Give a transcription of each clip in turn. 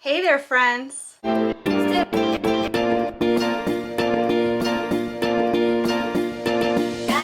Hey there, friends!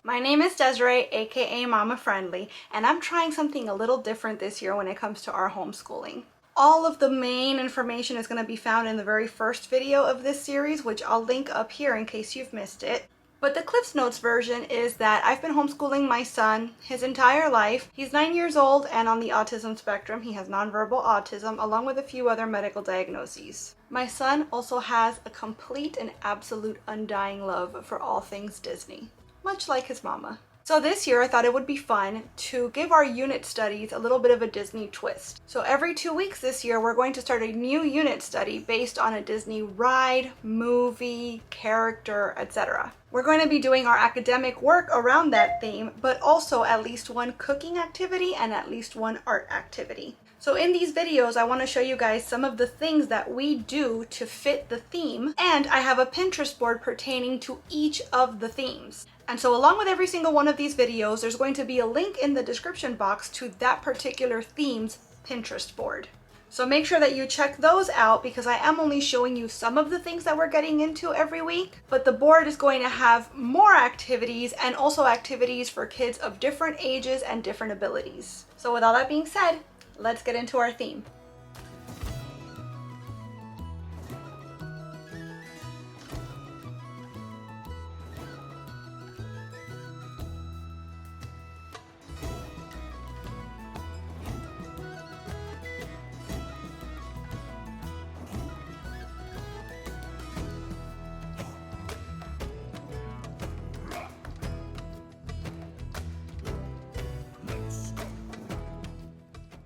My name is Desiree, aka Momma Friendly, and I'm trying something a little different this year when it comes to our homeschooling. All of the main information is going to be found in the very first video of this series, which I'll link up here in case you've missed it. But the Cliffs Notes version is that I've been homeschooling my son his entire life. He's 9 years old and on the autism spectrum. He has nonverbal autism along with a few other medical diagnoses. My son also has a complete and absolute undying love for all things Disney, much like his mama. So this year I thought it would be fun to give our unit studies a little bit of a Disney twist. So every 2 weeks this year we're going to start a new unit study based on a Disney ride, movie, character, etc. We're going to be doing our academic work around that theme, but also at least one cooking activity and at least one art activity. So in these videos, I want to show you guys some of the things that we do to fit the theme, and I have a Pinterest board pertaining to each of the themes. And so along with every single one of these videos, there's going to be a link in the description box to that particular theme's Pinterest board. So make sure that you check those out because I am only showing you some of the things that we're getting into every week, but the board is going to have more activities and also activities for kids of different ages and different abilities. So with all that being said, let's get into our theme.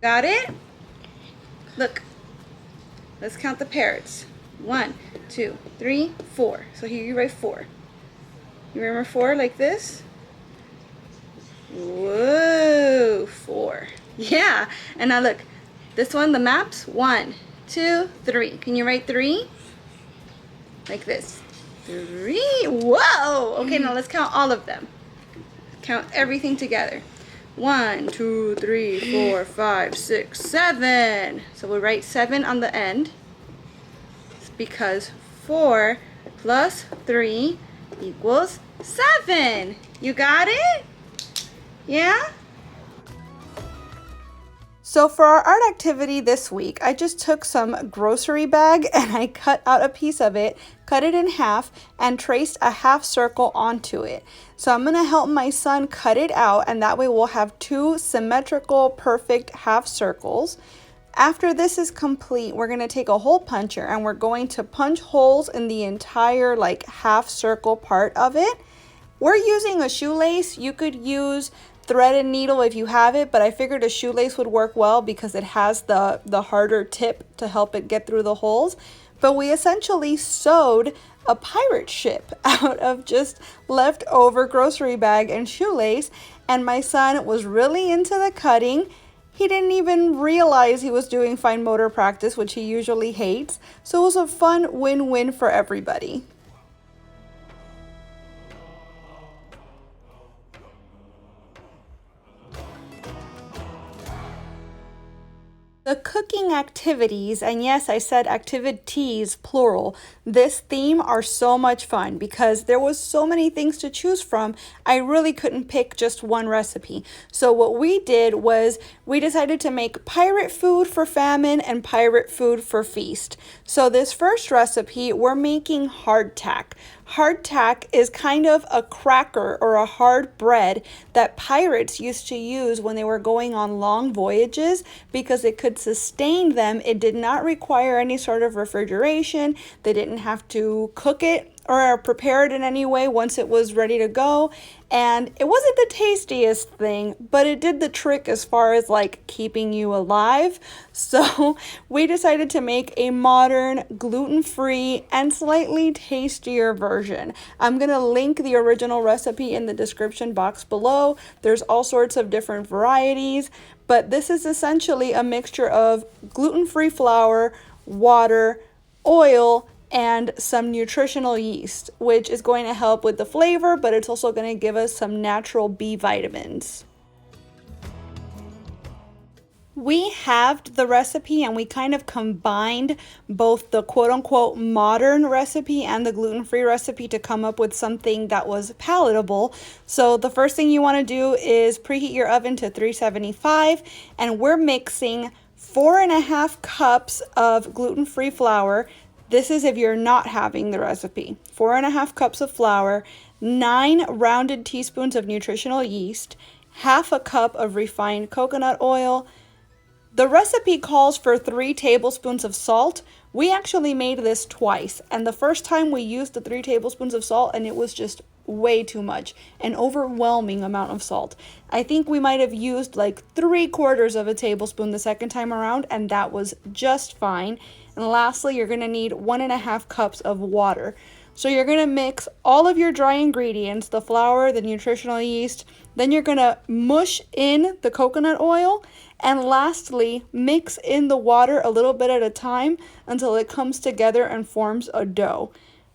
Got it? Look, let's count the parrots. 1, 2, 3, 4. So here you write 4. You remember 4 like this? Whoa, 4. Yeah, and now look, this one, the maps, 1, 2, 3. Can you write 3? Like this. 3, whoa! Okay, now let's count all of them. Count everything together. 1, 2, 3, 4, 5, 6, 7. So we'll write 7 on the end. It's because 4 plus 3 equals 7. You got it? Yeah? So for our art activity this week, I just took some grocery bag and I cut out a piece of it, cut it in half, and traced a half circle onto it. So I'm going to help my son cut it out, and that way we'll have 2 symmetrical, perfect half circles. After this is complete, we're going to take a hole puncher and we're going to punch holes in the entire half circle part of it. We're using a shoelace. You could use thread and needle if you have it, but I figured a shoelace would work well because it has the harder tip to help it get through the holes. But we essentially sewed a pirate ship out of just leftover grocery bag and shoelace, and my son was really into the cutting. He didn't even realize he was doing fine motor practice, which he usually hates, so it was a fun win-win for everybody. The cooking activities, and yes, I said activities plural, this theme are so much fun because there was so many things to choose from. I really couldn't pick just one recipe. So what we did was we decided to make pirate food for famine and pirate food for feast. So this first recipe, we're making hardtack. Hardtack is kind of a cracker or a hard bread that pirates used to use when they were going on long voyages because it could sustain them. It did not require any sort of refrigeration. They didn't have to cook it or prepare it in any way once it was ready to go. And it wasn't the tastiest thing, but it did the trick as far as keeping you alive. So we decided to make a modern, gluten-free, and slightly tastier version. I'm going to link the original recipe in the description box below. There's all sorts of different varieties, but this is essentially a mixture of gluten-free flour, water, oil, and some nutritional yeast, which is going to help with the flavor, but it's also going to give us some natural B vitamins. We halved the recipe and we kind of combined both the quote-unquote modern recipe and the gluten-free recipe to come up with something that was palatable. So the first thing you want to do is preheat your oven to 375, and we're mixing 4.5 cups of gluten-free flour. This is if you're not having the recipe. 4.5 cups of flour, 9 rounded teaspoons of nutritional yeast, half a cup of refined coconut oil. The recipe calls for 3 tablespoons of salt. We actually made this twice, and the first time we used the 3 tablespoons of salt and it was just way too much, an overwhelming amount of salt. I think we might have used like 3/4 of a tablespoon the second time around, and that was just fine. And lastly, you're going to need 1.5 cups of water. So you're going to mix all of your dry ingredients, the flour, the nutritional yeast, then you're going to mush in the coconut oil, and lastly, mix in the water a little bit at a time until it comes together and forms a dough.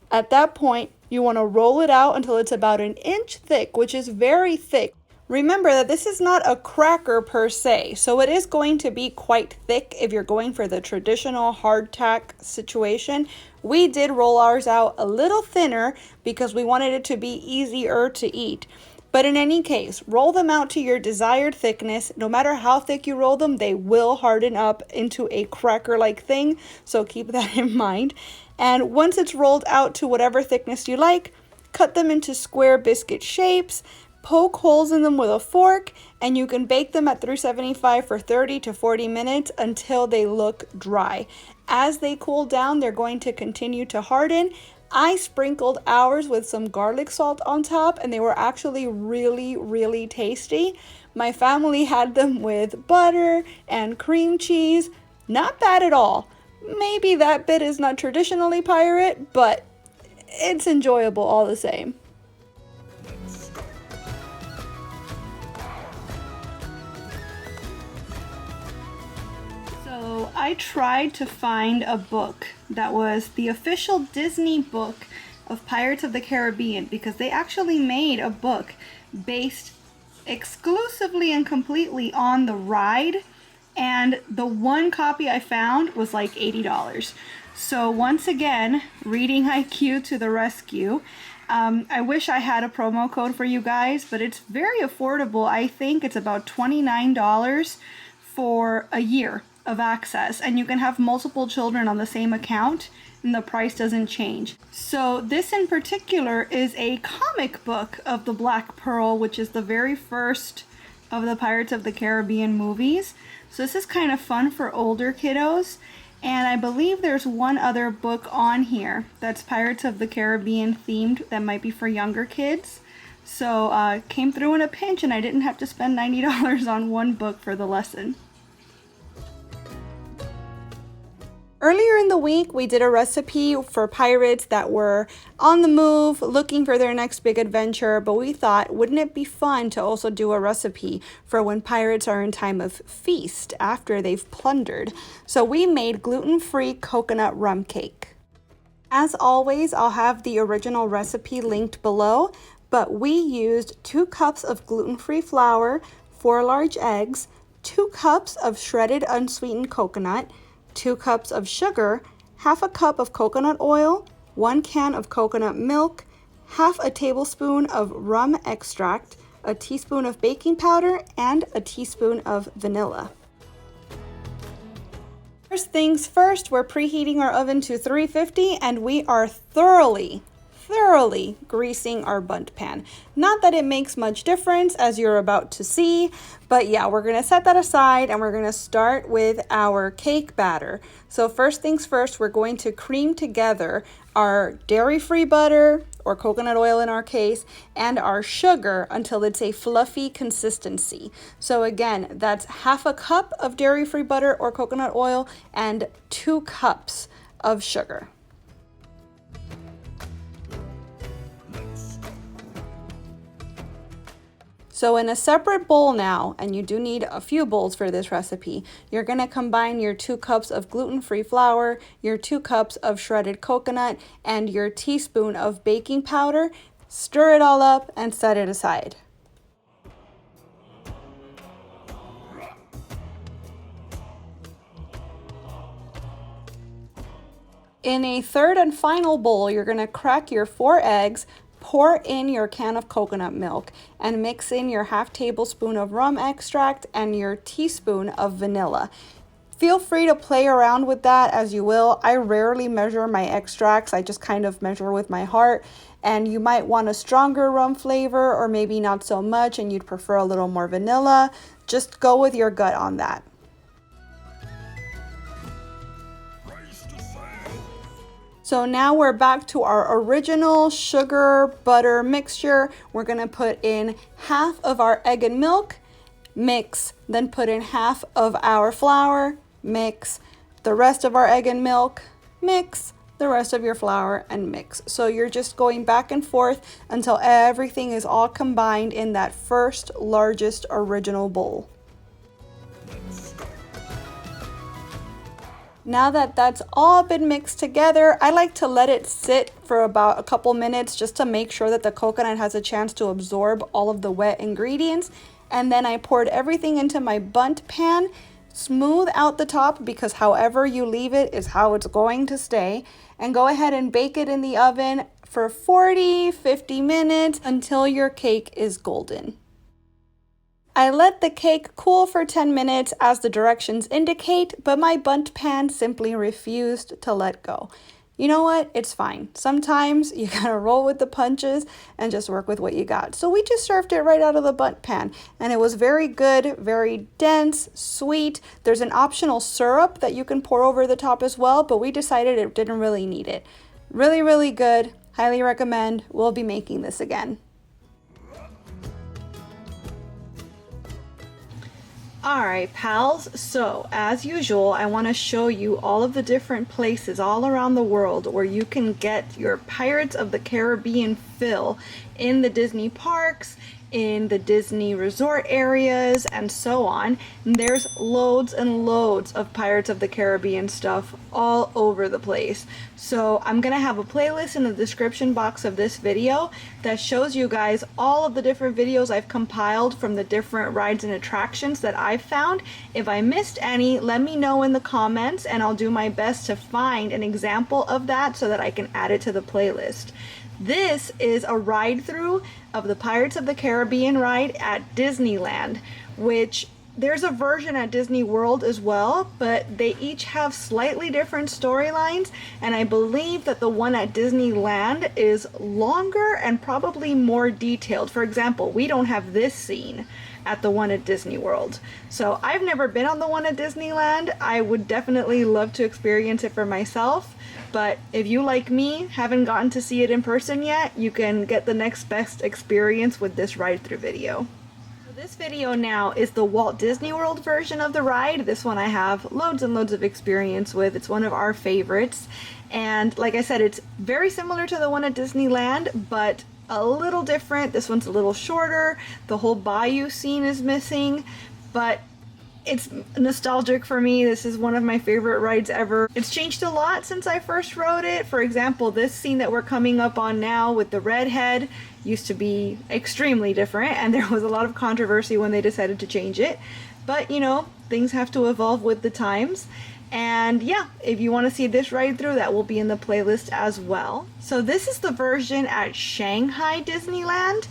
At that point, you want to roll it out until it's about 1 inch thick, which is very thick. Remember that this is not a cracker per se, so it is going to be quite thick if you're going for the traditional hardtack situation. We did roll ours out a little thinner because we wanted it to be easier to eat. But in any case, roll them out to your desired thickness. No matter how thick you roll them, they will harden up into a cracker-like thing, so keep that in mind. And once it's rolled out to whatever thickness you like, cut them into square biscuit shapes, poke holes in them with a fork, and you can bake them at 375 for 30 to 40 minutes until they look dry. As they cool down, they're going to continue to harden. I sprinkled ours with some garlic salt on top, and they were actually really, really tasty. My family had them with butter and cream cheese. Not bad at all. Maybe that bit is not traditionally pirate, but it's enjoyable all the same. So I tried to find a book that was the official Disney book of Pirates of the Caribbean, because they actually made a book based exclusively and completely on the ride, and the one copy I found was like $80. So once again, reading IQ to the rescue. I wish I had a promo code for you guys, but it's very affordable. I think it's about $29 for a year of access, and you can have multiple children on the same account and the price doesn't change. So this in particular is a comic book of the Black Pearl, which is the very first of the Pirates of the Caribbean movies. So this is kind of fun for older kiddos, and I believe there's one other book on here that's Pirates of the Caribbean themed that might be for younger kids. So came through in a pinch and I didn't have to spend $90 on one book for the lesson. Earlier in the week, we did a recipe for pirates that were on the move, looking for their next big adventure, but we thought, wouldn't it be fun to also do a recipe for when pirates are in time of feast after they've plundered? So we made gluten-free coconut rum cake. As always, I'll have the original recipe linked below, but we used 2 cups of gluten-free flour, 4 large eggs, 2 cups of shredded unsweetened coconut, 2 cups of sugar, half a cup of coconut oil, 1 can of coconut milk, half a tablespoon of rum extract, a teaspoon of baking powder, and a teaspoon of vanilla. First things first, we're preheating our oven to 350, and we are thoroughly greasing our bundt pan. Not that it makes much difference, as you're about to see, but yeah, we're gonna set that aside and we're gonna start with our cake batter. So first things first, we're going to cream together our dairy-free butter, or coconut oil in our case, and our sugar until it's a fluffy consistency. So again, that's half a cup of dairy-free butter or coconut oil and 2 cups of sugar. So in a separate bowl now, and you do need a few bowls for this recipe, you're going to combine your 2 cups of gluten-free flour, your 2 cups of shredded coconut, and your teaspoon of baking powder. Stir it all up and set it aside. In a third and final bowl, you're going to crack your 4 eggs, pour in your can of coconut milk, and mix in your half tablespoon of rum extract and your teaspoon of vanilla. Feel free to play around with that as you will. I rarely measure my extracts. I just kind of measure with my heart. And you might want a stronger rum flavor or maybe not so much and you'd prefer a little more vanilla. Just go with your gut on that. So now we're back to our original sugar butter mixture. We're gonna put in half of our egg and milk, mix, then put in half of our flour, mix, the rest of our egg and milk, mix, the rest of your flour and mix. So you're just going back and forth until everything is all combined in that first largest original bowl. Now that that's all been mixed together, I like to let it sit for about a couple minutes just to make sure that the coconut has a chance to absorb all of the wet ingredients. And then I poured everything into my bundt pan, smooth out the top because however you leave it is how it's going to stay, and go ahead and bake it in the oven for 40-50 minutes until your cake is golden. I let the cake cool for 10 minutes as the directions indicate, but my bundt pan simply refused to let go. You know what? It's fine. Sometimes you gotta roll with the punches and just work with what you got. So we just served it right out of the bundt pan and it was very good, very dense, sweet. There's an optional syrup that you can pour over the top as well, but we decided it didn't really need it. Really, really good. Highly recommend. We'll be making this again. Alright pals, so as usual I want to show you all of the different places all around the world where you can get your Pirates of the Caribbean fill in the Disney parks, in the Disney resort areas, and so on. And there's loads and loads of Pirates of the Caribbean stuff all over the place. So I'm gonna have a playlist in the description box of this video that shows you guys all of the different videos I've compiled from the different rides and attractions that I've found. If I missed any, let me know in the comments and I'll do my best to find an example of that so that I can add it to the playlist. This is a ride through of the Pirates of the Caribbean ride at Disneyland, which there's a version at Disney World as well, but they each have slightly different storylines, and I believe that the one at Disneyland is longer and probably more detailed. For example, we don't have this scene at the one at Disney World. So I've never been on the one at Disneyland. I would definitely love to experience it for myself. But if you, like me, haven't gotten to see it in person yet, you can get the next best experience with this ride-through video. This video now is the Walt Disney World version of the ride. This one I have loads and loads of experience with. It's one of our favorites. And like I said, it's very similar to the one at Disneyland, but a little different. This one's a little shorter. The whole bayou scene is missing, but it's nostalgic for me. This is one of my favorite rides ever. It's changed a lot since I first rode it. For example, this scene that we're coming up on now with the redhead used to be extremely different, and there was a lot of controversy when they decided to change it. But you know, things have to evolve with the times. And yeah, if you want to see this ride through, that will be in the playlist as well. So this is the version at Shanghai Disneyland.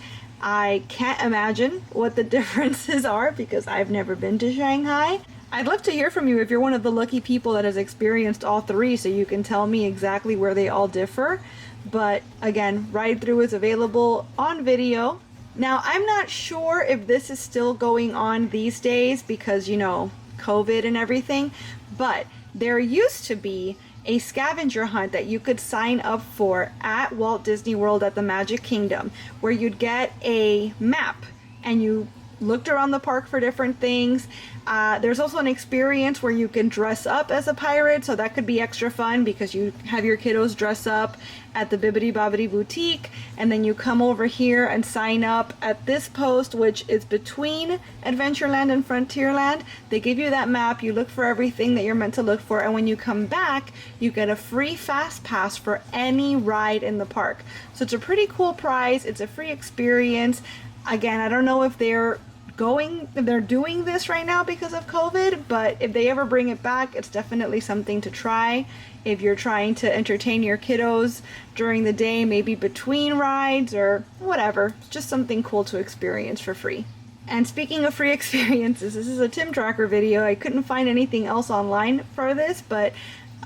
I can't imagine what the differences are because I've never been to Shanghai. I'd love to hear from you if you're one of the lucky people that has experienced all three, so you can tell me exactly where they all differ. But again, ride through is available on video. Now, I'm not sure if this is still going on these days because, you know, COVID and everything, but there used to be a scavenger hunt that you could sign up for at Walt Disney World at the Magic Kingdom, where you'd get a map and you looked around the park for different things. There's also an experience where you can dress up as a pirate, so that could be extra fun because you have your kiddos dress up at the Bibbidi Bobbidi Boutique, and then you come over here and sign up at this post, which is between Adventureland and Frontierland. They give you that map, you look for everything that you're meant to look for, and when you come back, you get a free fast pass for any ride in the park. So it's a pretty cool prize, it's a free experience. Again, I don't know if they're they're doing this right now because of COVID, but if they ever bring it back, it's definitely something to try. If you're trying to entertain your kiddos during the day, maybe between rides or whatever, it's just something cool to experience for free. And speaking of free experiences, this is a Tim Tracker video. I couldn't find anything else online for this, but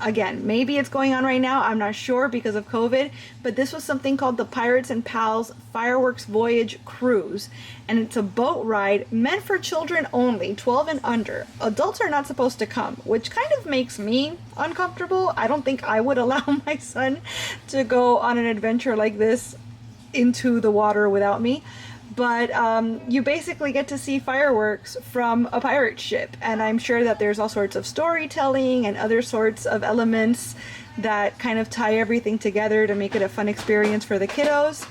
again, maybe it's going on right now. I'm not sure because of COVID, but this was something called the Pirates and Pals Fireworks Voyage Cruise. And it's a boat ride meant for children only, 12 and under. Adults are not supposed to come, which kind of makes me uncomfortable. I don't think I would allow my son to go on an adventure like this into the water without me. But you basically get to see fireworks from a pirate ship, and I'm sure that there's all sorts of storytelling and other sorts of elements that kind of tie everything together to make it a fun experience for the kiddos.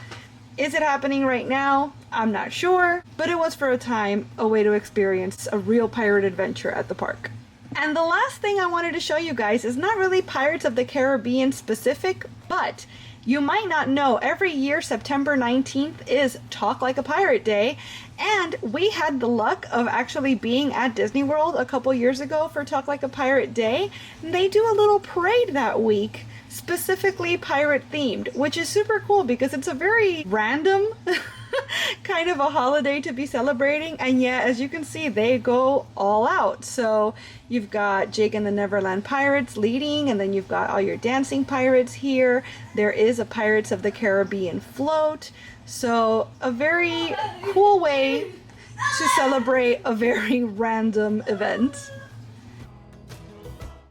Is it happening right now? I'm not sure, but it was for a time a way to experience a real pirate adventure at the park. And the last thing I wanted to show you guys is not really Pirates of the Caribbean specific, but you might not know, every year September 19th is Talk Like a Pirate Day, and we had the luck of actually being at Disney World a couple years ago for Talk Like a Pirate Day. And they do a little parade that week, specifically pirate themed, which is super cool because it's a very random kind of a holiday to be celebrating, and yet as you can see they go all out. So you've got Jake and the Neverland Pirates leading, and then you've got all your dancing pirates here. There is a Pirates of the Caribbean float, so a very cool way to celebrate a very random event.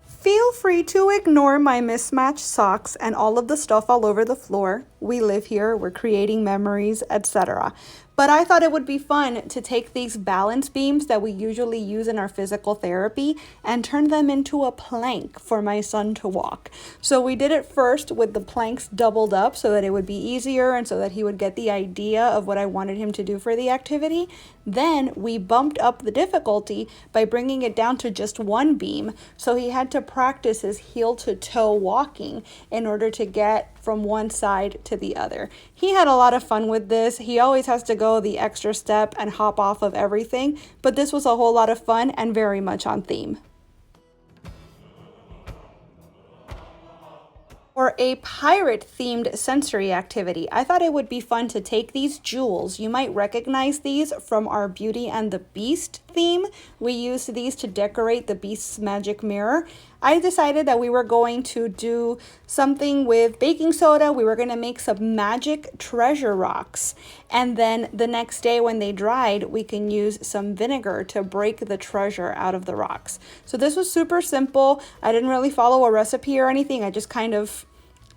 Feel free to ignore my mismatched socks and all of the stuff all over the floor. We live here, we're creating memories, etc. But I thought it would be fun to take these balance beams that we usually use in our physical therapy and turn them into a plank for my son to walk. So we did it first with the planks doubled up so that it would be easier and so that he would get the idea of what I wanted him to do for the activity. Then we bumped up the difficulty by bringing it down to just one beam. So he had to practice his heel to toe walking in order to get from one side to the other. He had a lot of fun with this. He always has to go the extra step and hop off of everything, but this was a whole lot of fun and very much on theme. For a pirate-themed sensory activity, I thought it would be fun to take these jewels. You might recognize these from our Beauty and the Beast theme. We used these to decorate the Beast's magic mirror. I decided that we were going to do something with baking soda. We were going to make some magic treasure rocks. And then the next day when they dried, we can use some vinegar to break the treasure out of the rocks. So this was super simple. I didn't really follow a recipe or anything. I just kind of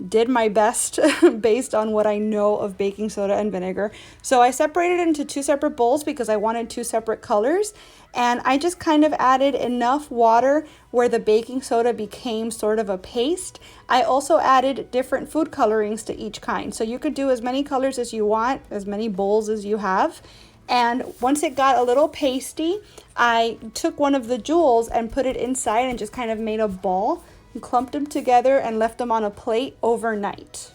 did my best based on what I know of baking soda and vinegar. So I separated it into two separate bowls because I wanted two separate colors. And I just kind of added enough water where the baking soda became sort of a paste. I also added different food colorings to each kind. So you could do as many colors as you want, as many bowls as you have. And once it got a little pasty, I took one of the jewels and put it inside and just kind of made a ball and clumped them together and left them on a plate overnight.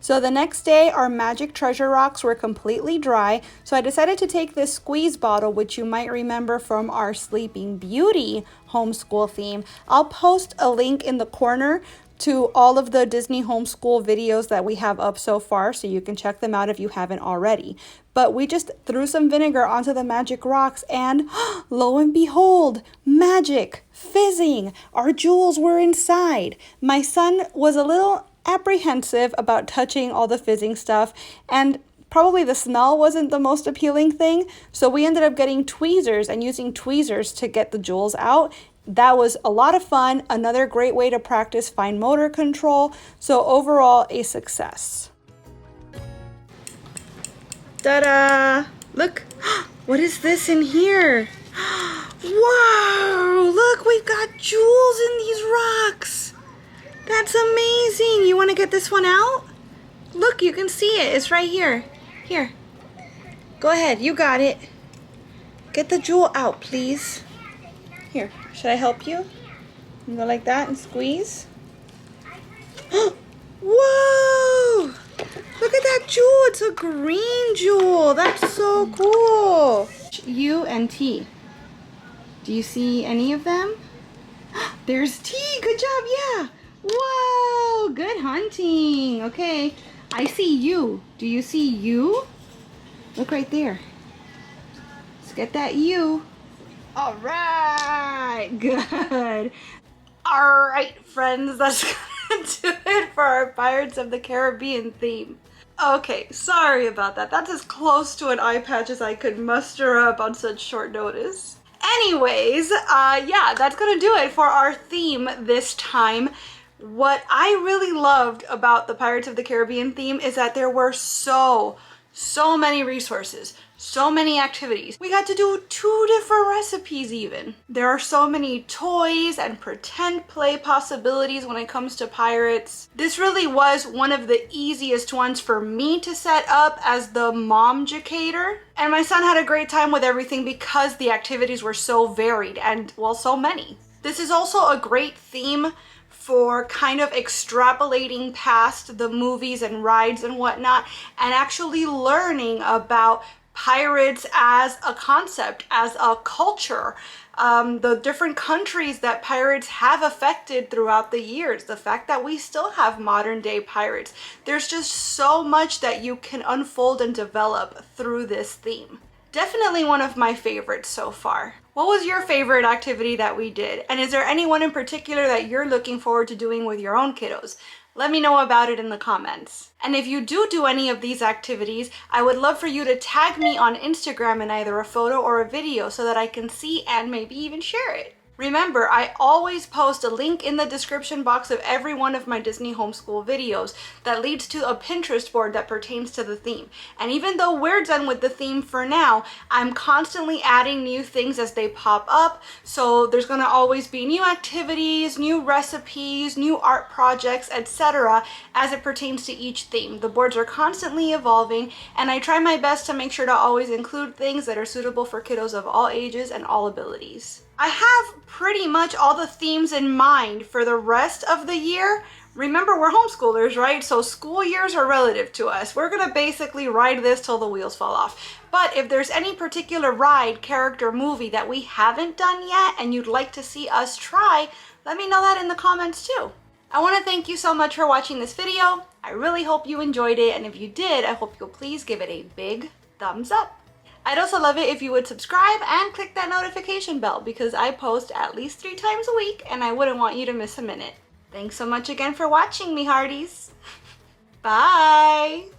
So the next day, our magic treasure rocks were completely dry, so I decided to take this squeeze bottle, which you might remember from our Sleeping Beauty homeschool theme. I'll post a link in the corner to all of the Disney homeschool videos that we have up so far, so you can check them out if you haven't already. But we just threw some vinegar onto the magic rocks and lo and behold, magic, fizzing, our jewels were inside. My son was a little apprehensive about touching all the fizzing stuff, and probably the smell wasn't the most appealing thing, so we ended up getting tweezers and using tweezers to get the jewels out. That was a lot of fun, another great way to practice fine motor control, so overall a success. Ta-da! Look, what is this in here? Wow, look, we've got jewels in these rocks. That's amazing. You want to get this one out? Look, you can see it. It's right here. Here. Go ahead. You got it. Get the jewel out, please. Here. Should I help you? You go like that and squeeze. Whoa! Look at that jewel. It's a green jewel. That's so cool. U and T. Do you see any of them? There's T. Good job. Yeah. Whoa. Good hunting. Okay. I see U. Do you see U? Look right there. Let's get that U. All right. Good. All right, friends. That's gonna do it for our Pirates of the Caribbean theme. Okay, sorry about that. That's as close to an eye patch as I could muster up on such short notice. Anyways, yeah, that's gonna do it for our theme this time. What I really loved about the Pirates of the Caribbean theme is that there were so many resources, so many activities. We got to do 2 different recipes even. There are so many toys and pretend play possibilities when it comes to pirates. This really was one of the easiest ones for me to set up as the momjucator. And my son had a great time with everything because the activities were so varied and, well, so many. This is also a great theme for kind of extrapolating past the movies and rides and whatnot and actually learning about pirates as a concept, as a culture, the different countries that pirates have affected throughout the years, the fact that we still have modern day pirates. There's just so much that you can unfold and develop through this theme. Definitely one of my favorites so far. What was your favorite activity that we did? And is there anyone in particular that you're looking forward to doing with your own kiddos? Let me know about it in the comments. And if you do any of these activities, I would love for you to tag me on Instagram in either a photo or a video so that I can see and maybe even share it. Remember, I always post a link in the description box of every one of my Disney homeschool videos that leads to a Pinterest board that pertains to the theme. And even though we're done with the theme for now, I'm constantly adding new things as they pop up. So there's gonna always be new activities, new recipes, new art projects, etc. as it pertains to each theme. The boards are constantly evolving, and I try my best to make sure to always include things that are suitable for kiddos of all ages and all abilities. I have pretty much all the themes in mind for the rest of the year. Remember, we're homeschoolers, right? So school years are relative to us. We're gonna basically ride this till the wheels fall off. But if there's any particular ride, character, movie that we haven't done yet and you'd like to see us try, let me know that in the comments too. I want to thank you so much for watching this video. I really hope you enjoyed it, and if you did, I hope you'll please give it a big thumbs up. I'd also love it if you would subscribe and click that notification bell because I post at least 3 times a week and I wouldn't want you to miss a minute. Thanks so much again for watching, me hearties. Bye!